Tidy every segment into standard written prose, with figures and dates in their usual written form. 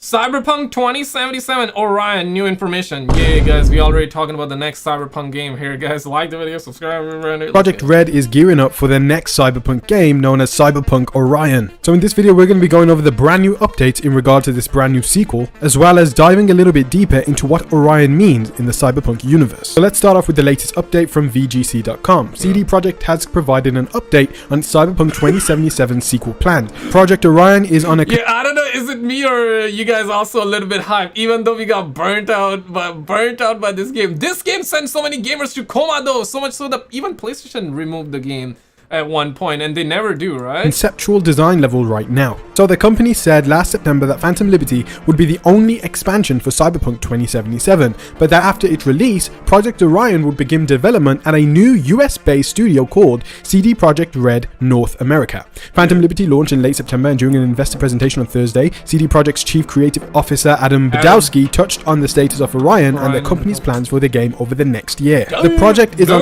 Cyberpunk 2077 Orion, new information. Yeah, guys, we already talking about the next Cyberpunk game here, guys. Like the video, subscribe. Project Red is gearing up for their next Cyberpunk game known as Cyberpunk Orion. So in this video, we're going to be going over the brand new updates in regard to this brand new sequel, as well as diving a little bit deeper into what Orion means in the Cyberpunk universe. So let's start off with the latest update from VGC.com. CD Projekt has provided an update on its Cyberpunk 2077 sequel plan. Project Orion is on a... Yeah, I don't know, is it me or you guys also a little bit hyped, even though we got burnt out by this game. This game sent so many gamers to coma though, so much so that even PlayStation removed the game at one point, and they never do, right? Conceptual design level right now. So the company said last September that Phantom Liberty would be the only expansion for Cyberpunk 2077, but that after its release, Project Orion would begin development at a new US-based studio called CD Projekt Red North America. Phantom Liberty launched in late September, and during an investor presentation on Thursday, CD Projekt's chief creative officer Adam Badowski touched on the status of Orion and the company's plans for the game over the next year. The project is on...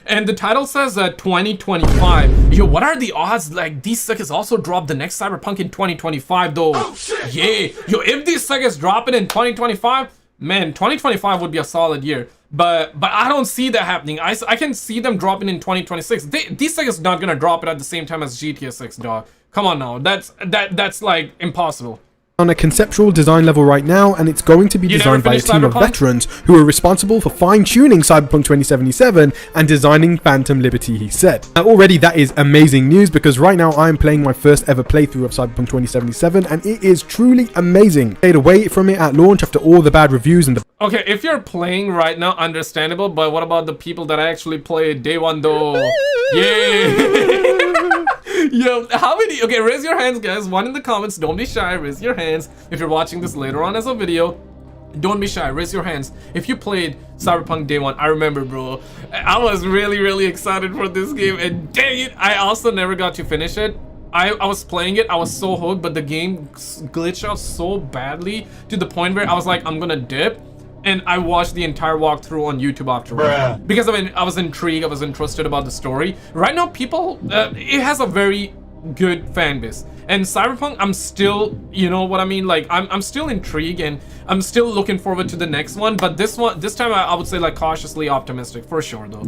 And the title says 2025. Yo, what are the odds like these suckers also drop the next Cyberpunk in 2025 though? Oh, shit. Yeah. Yo, if these suckers drop it in 2025, man, 2025 would be a solid year. But I don't see that happening. I can see them dropping in 2026. These suckers not gonna drop it at the same time as GTA 6, dog. Come on now. That's like impossible. On a conceptual design level right now, and it's going to be designed by a team of veterans who are responsible for fine-tuning Cyberpunk 2077 and designing Phantom Liberty, he said. Now, already that is amazing news, because right now I'm playing my first ever playthrough of Cyberpunk 2077, and it is truly amazing. Stayed away from it at launch after all the bad reviews and the... Okay, if you're playing right now, understandable, but what about the people that actually played day one though? Yeah! Yo, how many? Okay, raise your hands, guys. One in the comments. Don't be shy. Raise your hands. If you're watching this later on as a video, don't be shy. Raise your hands. If you played Cyberpunk day one, I remember, bro. I was really excited for this game, and dang it, I also never got to finish it. I was playing it. I was so hooked, but the game glitched out so badly to the point where I was like, I'm gonna dip. And I watched the entire walkthrough on YouTube afterwards. Because I was intrigued, I was interested about the story. Right now, people, it has a very good fan base. And Cyberpunk, I'm still, you know what I mean? Like, I'm still intrigued, and I'm still looking forward to the next one. But this time, I would say, like, cautiously optimistic, for sure, though.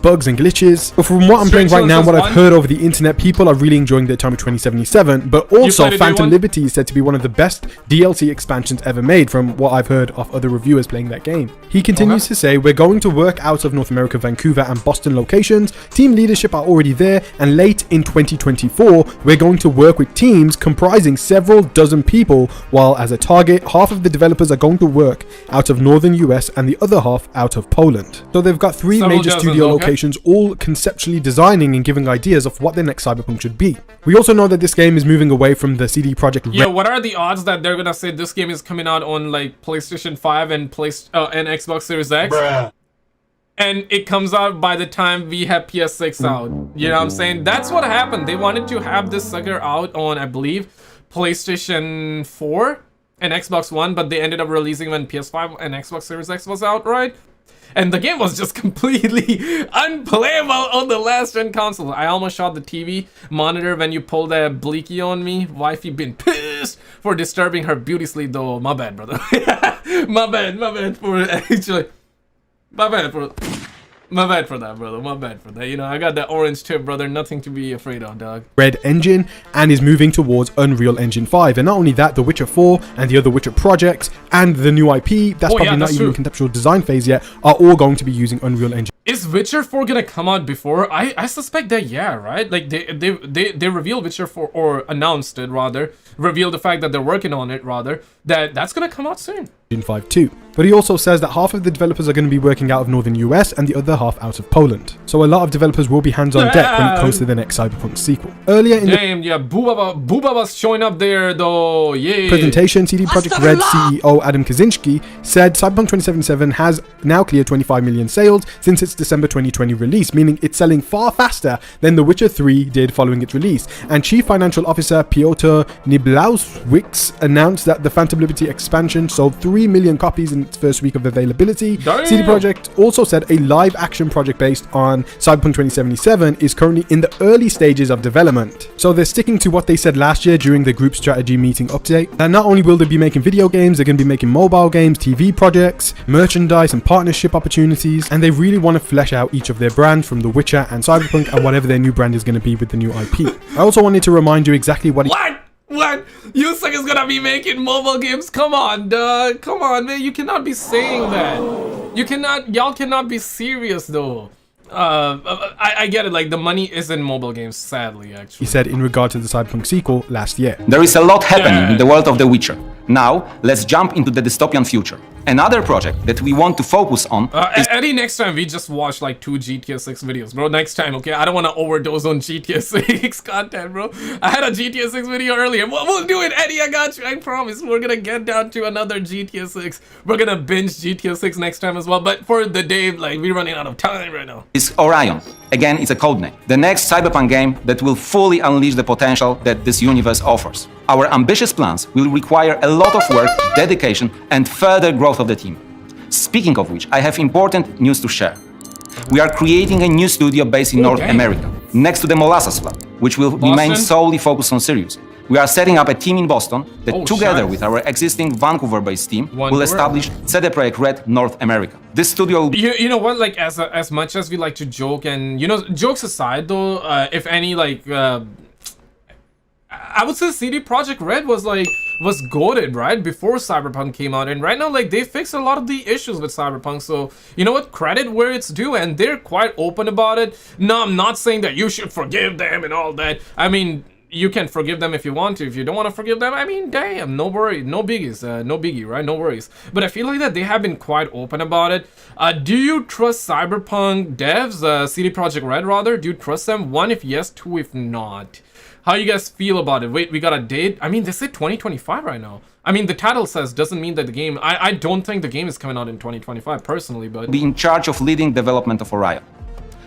Bugs and glitches, but from what I'm playing right now, what I've heard over the internet, people are really enjoying their time with 2077, but also Phantom Liberty is said to be one of the best DLC expansions ever made, from what I've heard of other reviewers playing that game. He continues to say, we're going to work out of North America, Vancouver and Boston locations. Team leadership are already there, and late in 2024 we're going to work with teams comprising several dozen people, while as a target, half of the developers are going to work out of northern US and the other half out of Poland. So they've got three major studio locations, all conceptually designing and giving ideas of what the next Cyberpunk should be. We also know that this game is moving away from the CD Projekt Red. Yeah, what are the odds that they're gonna say this game is coming out on like PlayStation 5 and Xbox Series X? Bruh. And it comes out by the time we have PS6 out. You know what I'm saying? That's what happened. They wanted to have this sucker out on, I believe, PlayStation 4 and Xbox One, but they ended up releasing when PS5 and Xbox Series X was out, right? And the game was just completely unplayable on the last gen console. I almost shot the TV monitor when you pulled that bleaky on me. Wifey been pissed for disturbing her beauty sleep though. My bad, brother. my bad for actually. My bad for that, brother. My bad for that. You know, I got that orange tip, brother. Nothing to be afraid of, dog. Red engine, and is moving towards Unreal Engine 5. And not only that, The Witcher 4 and the other Witcher projects and the new IP, that's probably not even in conceptual design phase yet, are all going to be using Unreal Engine. Is Witcher 4 gonna come out before? I suspect that, yeah, right? Like they revealed Witcher 4, or announced it rather, revealed the fact that they're working on it rather, that's gonna come out soon. 5 too. But he also says that half of the developers are going to be working out of northern US and the other half out of Poland. So a lot of developers will be hands on deck when it comes to the next Cyberpunk sequel. Earlier in Boobaba's showing up there though. Yeah. Presentation, CD Projekt Red CEO Adam Kaczynski said Cyberpunk 2077 has now cleared 25 million sales since its its December 2020 release, meaning it's selling far faster than The Witcher 3 did following its release. And Chief Financial Officer Piotr Niblauswicz announced that the Phantom Liberty expansion sold 3 million copies in its first week of availability. Damn. CD Projekt also said a live action project based on Cyberpunk 2077 is currently in the early stages of development. So they're sticking to what they said last year during the group strategy meeting update, that not only will they be making video games, they're going to be making mobile games, TV projects, merchandise and partnership opportunities, and they really want to flesh out each of their brands from The Witcher and Cyberpunk and whatever their new brand is going to be with the new IP. I also wanted to remind you exactly what You suck is gonna be making mobile games? Come on, dog. Come on, man. You cannot be saying that. Y'all cannot be serious though. I get it, like the money is in mobile games, sadly, actually. he said in regard to the Cyberpunk sequel last year. There is a lot happening in the world of The Witcher. Now, let's jump into the dystopian future. Another project that we want to focus on is... Eddie, next time we just watch like 2 GTA 6 videos, bro. Next time, okay? I don't want to overdose on GTA 6 content, bro. I had a GTA 6 video earlier. We'll do it, Eddie. I got you. I promise. We're gonna get down to another GTA 6. We're gonna binge GTA 6 next time as well. But for the day, like, we're running out of time right now. Is ORION. Again, it's a codename. The next Cyberpunk game that will fully unleash the potential that this universe offers. Our ambitious plans will require a lot of work, dedication, and further growth of the team. Speaking of which, I have important news to share. We are creating a new studio based in North America, next to the Molasses Lab, which will remain solely focused on Sirius. We are setting up a team in Boston that, together with our existing Vancouver-based team, will establish CDPR Red North America. This studio will be... You know what, like, as much as we like to joke, and, you know, jokes aside, though, if any, like, I would say CD Projekt Red was goated, right, before Cyberpunk came out, and right now, like, they fixed a lot of the issues with Cyberpunk, so, you know what, credit where it's due, and they're quite open about it. No, I'm not saying that you should forgive them and all that. I mean, you can forgive them if you want to. If you don't want to forgive them, I mean, damn, no worry, no biggies, no biggie, right? No worries. But I feel like that they have been quite open about it. Do you trust Cyberpunk devs, CD Projekt Red rather? Do you trust them? 1, if yes, 2, if not. How you guys feel about it? Wait, we got a date? I mean, they said 2025 right now. I mean, the title says, doesn't mean that the game... I don't think the game is coming out in 2025, personally, but... be in charge of leading development of ORION.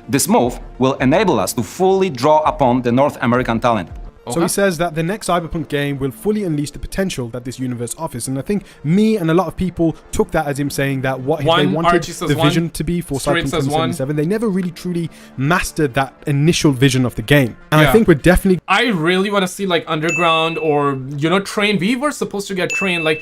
This move will enable us to fully draw upon the North American talent. So he says that the next Cyberpunk game will fully unleash the potential that this universe offers, and I think me and a lot of people took that as him saying that what they wanted the vision to be for Cyberpunk 2077, they never really truly mastered that initial vision of the game. And I think we're definitely... I really want to see like Underground or, you know, Train. We were supposed to get Train, like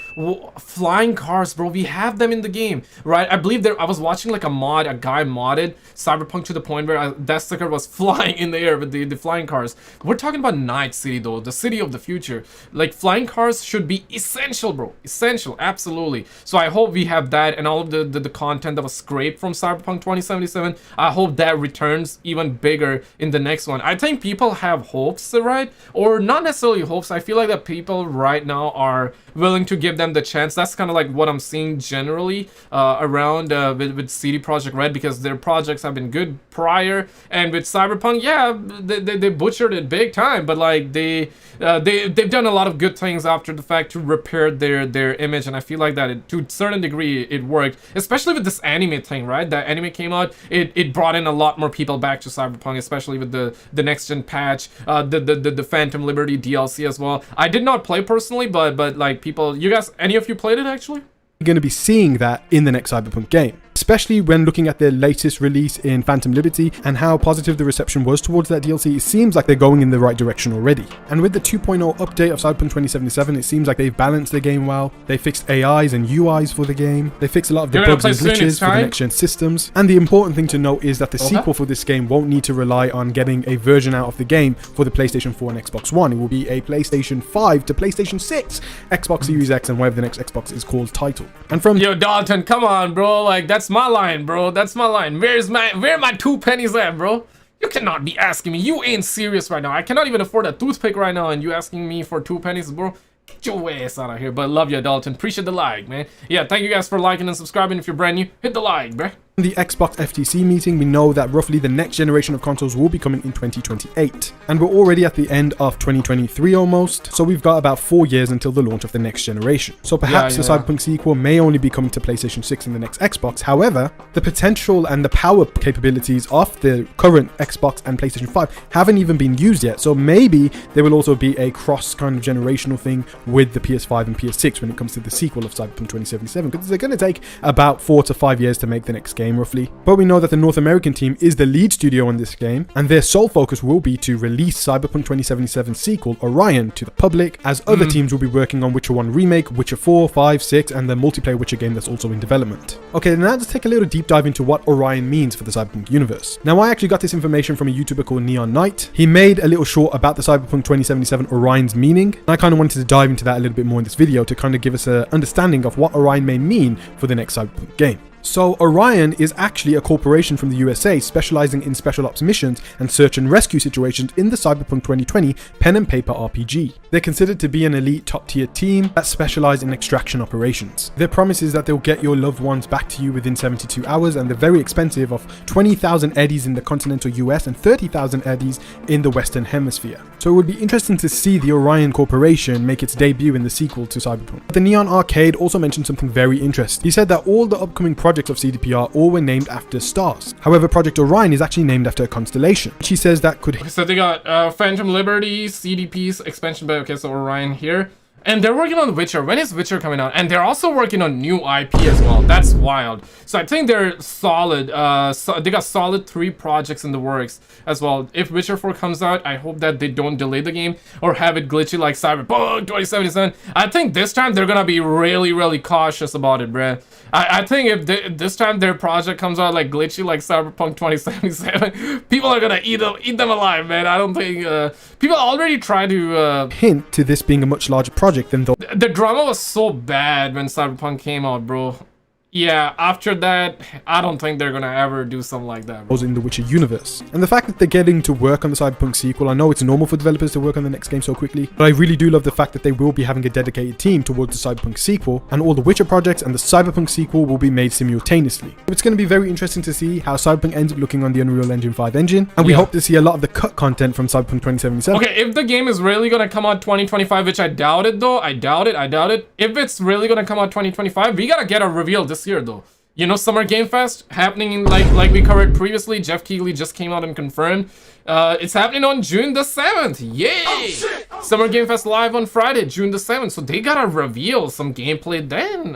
flying cars, bro. We have them in the game, right? I believe I was watching like a guy modded Cyberpunk to the point where that sticker was flying in the air with the flying cars. We're talking about Night City though, the city of the future. Like, flying cars should be essential, bro. Essential, absolutely. So I hope we have that, and all of the content that was scraped from Cyberpunk 2077, I hope that returns even bigger in the next one. I think people have hopes, right? Or not necessarily hopes. I feel like that people right now are willing to give them the chance. That's kind of like what I'm seeing generally around with CD Projekt Red, because their projects have been good prior, and with Cyberpunk, yeah, they butchered it big time, but like they've done a lot of good things after the fact to repair their image, and I feel like that to a certain degree it worked, especially with this anime thing, right? That anime came out, it brought in a lot more people back to Cyberpunk, especially with the next gen patch, the Phantom Liberty DLC as well. I did not play personally, but like people, you guys, any of you played it actually? You're going to be seeing that in the next Cyberpunk game, especially when looking at their latest release in Phantom Liberty and how positive the reception was towards that DLC. It seems like they're going in the right direction already. And with the 2.0 update of Cyberpunk 2077, it seems like they've balanced the game well. They fixed AIs and UIs for the game. They fixed a lot of the bugs and glitches for the next-gen systems. And the important thing to note is that the sequel for this game won't need to rely on getting a version out of the game for the PlayStation 4 and Xbox One. It will be a PlayStation 5 to PlayStation 6, Xbox Series X, and whatever the next Xbox is called title. And from... Yo, Dalton, come on, bro. Like, that's my line, bro. That's my line. Where are my 2 pennies at, bro? You cannot be asking me. You ain't serious right now. I cannot even afford a toothpick right now, and you asking me for 2 pennies, bro? Get your ass out of here. But love you, Dalton. Appreciate the like, man. Yeah, thank you guys for liking and subscribing. If you're brand new, hit the like, bruh. In the Xbox FTC meeting, we know that roughly the next generation of consoles will be coming in 2028. And we're already at the end of 2023 almost, so we've got about 4 years until the launch of the next generation. So perhaps the Cyberpunk sequel may only be coming to PlayStation 6 and the next Xbox. However, the potential and the power capabilities of the current Xbox and PlayStation 5 haven't even been used yet. So maybe there will also be a cross kind of generational thing with the PS5 and PS6 when it comes to the sequel of Cyberpunk 2077, because they're going to take about 4 to 5 years to make the next game roughly. But we know that the North American team is the lead studio on this game, and their sole focus will be to release Cyberpunk 2077 sequel ORION to the public, as other teams will be working on Witcher 1 remake, Witcher 4, 5, 6, and the multiplayer Witcher game that's also in development. Okay, now let's take a little deep dive into what ORION means for the Cyberpunk universe. Now, I actually got this information from a YouTuber called Neon Knight. He made a little short about the Cyberpunk 2077 ORION's meaning, and I kind of wanted to dive into that a little bit more in this video to kind of give us an understanding of what ORION may mean for the next Cyberpunk game. So ORION is actually a corporation from the USA specializing in special ops missions and search and rescue situations in the Cyberpunk 2020 pen and paper RPG. They're considered to be an elite top tier team that specialize in extraction operations. Their promise is that they'll get your loved ones back to you within 72 hours, and they're very expensive, of 20,000 eddies in the continental US and 30,000 eddies in the Western Hemisphere. So it would be interesting to see the ORION Corporation make its debut in the sequel to Cyberpunk. The Neon Arcade also mentioned something very interesting. He said that all the upcoming projects of CDPR all were named after stars. However, Project Orion is actually named after a constellation, which he says that could... So they got Phantom Liberty, CDP's expansion, but okay, so Orion here. And they're working on Witcher. When is Witcher coming out? And they're also working on new IP as well. That's wild. So I think they're solid. They got solid 3 projects in the works as well. If Witcher 4 comes out, I hope that they don't delay the game or have it glitchy like Cyberpunk 2077. I think this time they're gonna be really, really cautious about it, bruh. I think if this time their project comes out like glitchy like Cyberpunk 2077, people are gonna eat them alive, man. I don't think people already try to hint to this being a much larger project than the drama was so bad when Cyberpunk came out, bro. Yeah, after that, I don't think they're gonna ever do something like that, bro. In the Witcher universe. And the fact that they're getting to work on the Cyberpunk sequel, I know it's normal for developers to work on the next game so quickly, but I really do love the fact that they will be having a dedicated team towards the Cyberpunk sequel, and all the Witcher projects and the Cyberpunk sequel will be made simultaneously. It's going to be very interesting to see how Cyberpunk ends up looking on the Unreal Engine 5 engine, and we hope to see a lot of the cut content from Cyberpunk 2077. Okay, if the game is really gonna come out 2025, which I doubt it though, I doubt it. If it's really gonna come out 2025, we gotta get a reveal this year though. You know, Summer Game Fest happening in like we covered previously. Jeff Keighley just came out and confirmed. It's happening on June the 7th. Yay! Oh, Summer Game Fest live on Friday, June the 7th. So they gotta reveal some gameplay then.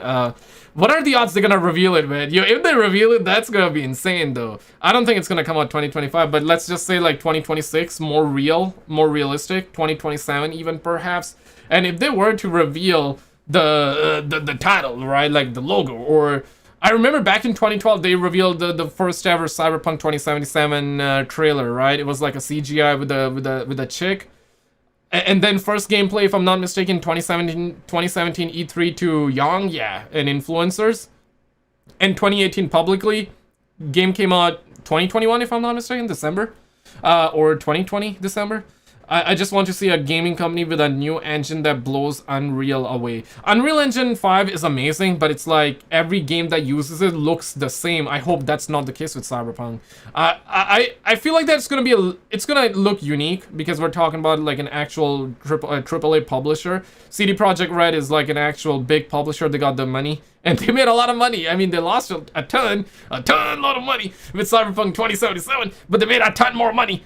What are the odds they're gonna reveal it, man? Yo, if they reveal it, that's gonna be insane though. I don't think it's gonna come out 2025, but let's just say like 2026, more realistic, 2027 even perhaps. And if they were to reveal the title, right, like the logo, or I remember back in 2012 they revealed the first ever Cyberpunk 2077 trailer, right? It was like a CGI with a chick. And then first gameplay, if I'm not mistaken, 2017 E3 to Young, yeah, and influencers. And 2018 publicly. Game came out 2021, if I'm not mistaken, December. Or 2020, December. I just want to see a gaming company with a new engine that blows Unreal away. Unreal Engine 5 is amazing, but it's like every game that uses it looks the same. I hope that's not the case with Cyberpunk. I feel like that's gonna be it's gonna look unique because we're talking about like an actual AAA publisher. CD Projekt Red is like an actual big publisher. They got the money and they made a lot of money. I mean, they lost a lot of money with Cyberpunk 2077, but they made a ton more money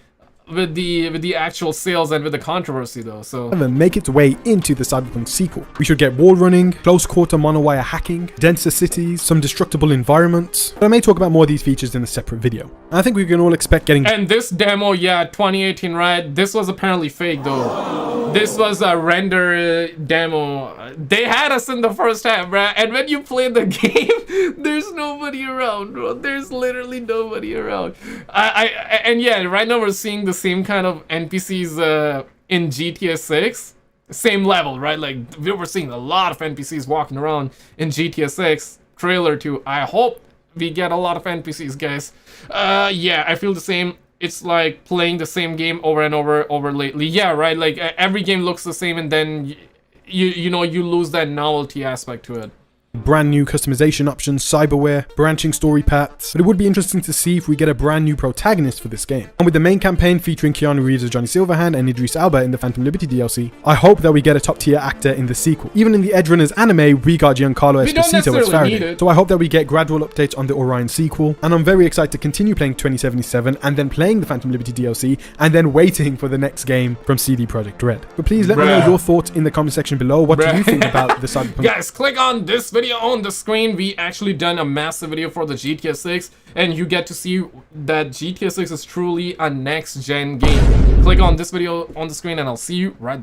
with the actual sales and with the controversy though. So make its way into the Cyberpunk sequel. We should get wall running, close quarter monowire hacking, denser cities, some destructible environments. But I may talk about more of these features in a separate video. And I think we can all expect getting... And this demo, yeah, 2018, right? This was apparently fake though. This was a render demo. They had us in the first half, bruh. And when you play the game, there's nobody around, bro. There's literally nobody around. And yeah, right now we're seeing the same kind of NPCs in GTA 6. Same level, right? Like, we were seeing a lot of NPCs walking around in GTA 6. Trailer 2. I hope we get a lot of NPCs, guys. Yeah, I feel the same. It's like playing the same game over and over lately. Yeah, right? Like, every game looks the same, and then you know, you lose that novelty aspect to it. brand new customization options, cyberware, branching story paths. But it would be interesting to see if we get a brand new protagonist for this game. And with the main campaign featuring Keanu Reeves as Johnny Silverhand and Idris Elba in the Phantom Liberty DLC, I hope that we get a top tier actor in the sequel. Even in the Edge Runners anime, we got Giancarlo Esposito as Faraday. So I hope that we get gradual updates on the ORION sequel, and I'm very excited to continue playing 2077 and then playing the Phantom Liberty DLC and then waiting for the next game from CD Projekt Red. But please let me know your thoughts in the comment section below. What do you think about the Cyberpunk? Guys, click on this video on the screen. We actually done a massive video for the GTA 6 and you get to see that GTA 6 is truly a next gen game. Click on this video on the screen and I'll see you right there.